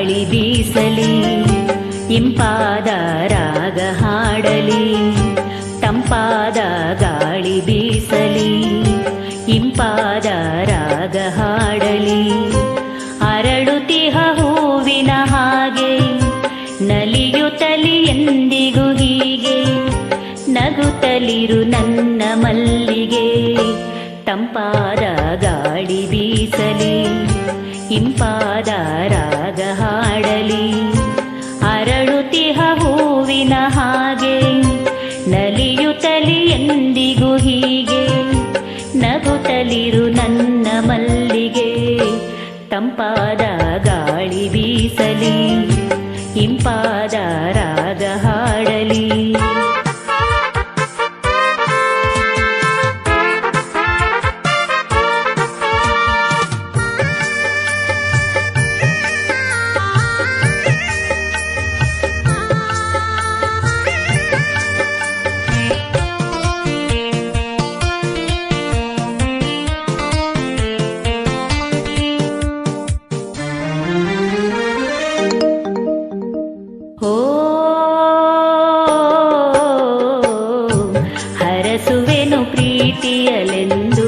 ಗಾಳಿ ಬೀಸಲಿ, ಇಂಪಾದ ರಾಗ ಹಾಡಲಿ. ತಂಪಾದ ಗಾಳಿ ಬೀಸಲಿ, ಇಂಪಾದ ರಾಗ ಹಾಡಲಿ. ಅರಳುತಿಹ ಹೂವಿನ ಹಾಗೆ ನಲಿಯುತ್ತಲಿ ಎಂದಿಗೂ ಹೀಗೆ, ನಗುತ್ತಲಿರು ನನ್ನ ಮಲ್ಲಿಗೆ. ತಂಪಾದ ಗಾಳಿ ಬೀಸಲಿ, ಇಂಪಾದ ರಾಗ ಹಾಡಲಿ. ಅರಳುತಿಹ ಹೂವಿನ ಹಾಗೆ ನಲಿಯುತ್ತಲಿ ಎಂದಿಗೂ ಹೀಗೆ, ನಗುತ್ತಲಿರು ನನ್ನ ಮಲ್ಲಿಗೆ. ತಂಪಾದ ಗಾಳಿ ಬೀಸಲಿ, ಇಂಪಾದ ರಾಗ ಹಾಡಲಿ. ಹರಸುವೆನು ಪ್ರೀತಿಯಲೆಂದು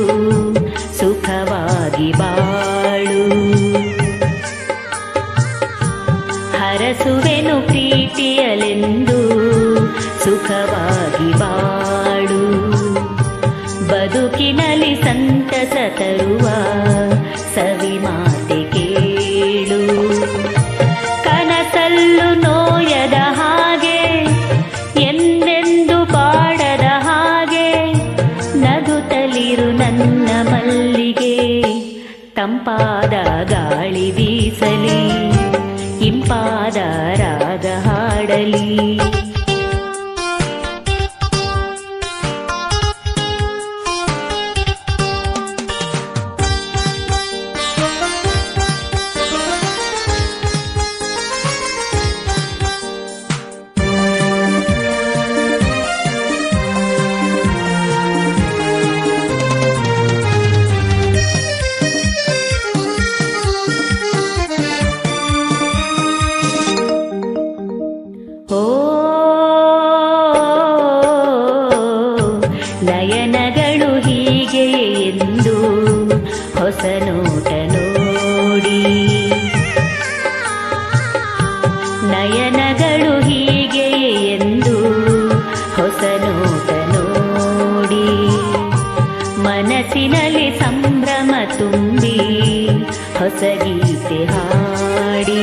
ಸುಖವಾಗಿ ಬಾಳು, ಹರಸುವೆನು ಪ್ರೀತಿಯಲೆಂದು ಸುಖವಾಗಿ ಬಾಳು. ಬದುಕಿನಲ್ಲಿ ಸಂತಸ ತರುವ ಸವಿ ಮಾತೆ ಕೇಳು. ಕನಸಲ್ಲು ನೋಯದ ಹಾಗೆ, ಎಂದೆಂದು ಬಾಡದ ಹಾಗೆ, ನಗುತ್ತಲಿರು ನನ್ನ ಮಲ್ಲಿಗೆ. ತಂಪಾದ ಗಾಳಿ ಬೀಸಲಿ, ಇಂಪಾದ ರಾಗ ಹಾಡಲಿ. ನಯನಗಳು ಹೀಗೆ ಎಂದು ಹೊಸ ನೋಟ ನೋಡಿ, ನಯನಗಳು ಹೀಗೆ ಎಂದು ಹೊಸ ನೋಟ ನೋಡಿ. ಮನಸ್ಸಿನಲ್ಲಿ ಸಂಭ್ರಮ ತುಂಬಿ ಹೊಸ ಗೀತೆ ಹಾಡಿ.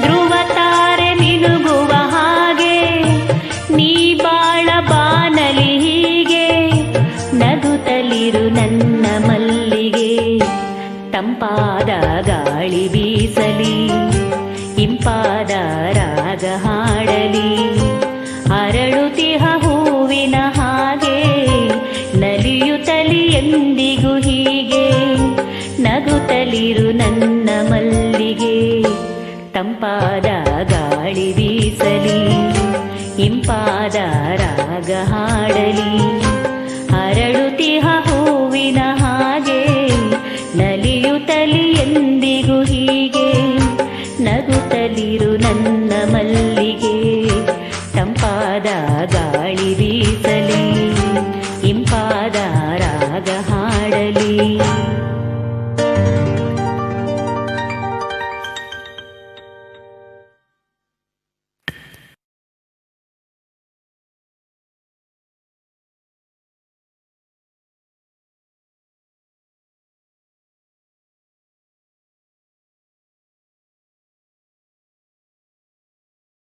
ಧ್ರುವ ತಾರೆ ಮಿನುಗುವ ಹಾಗೆ ನೀ ಬಾಳ ಬಾನಲಿ ಹೀಗೆ, ನಗುತ್ತಲಿರು ನನ್ನ ಮಲ್ಲಿಗೆ. ತಂಪಾದ ಗಾಳಿ ಬೀಸಲಿ, ಇಂಪಾದ ರಾಗ ಹಾಡಲಿ. ಅರಳುತಿಹ ಹೂವಿನ ಹಾಗೆ ನಲಿಯುತ್ತಲಿ ಎಂದಿಗೂ ಹೀಗೆ, ನಗುತ್ತಲಿರು ನನ್ನ ಮಲ್ಲಿಗೆ. ತಂಪಾದ ಗಾಳಿ ಬೀಸಲಿ, ಇಂಪಾದ ರಾಗ ಹಾಡಲಿ. ಅರಳುತಿಹ ಹೂವಿನ ಹಾಗೆ ನಲಿಯುತ್ತಲಿ ಎಂದಿಗೂ ಹೀಗೆ, ನಗುತ್ತಲಿರು ನನ್ನ ಮಲ್ಲಿಗೆ. ತಂಪಾದ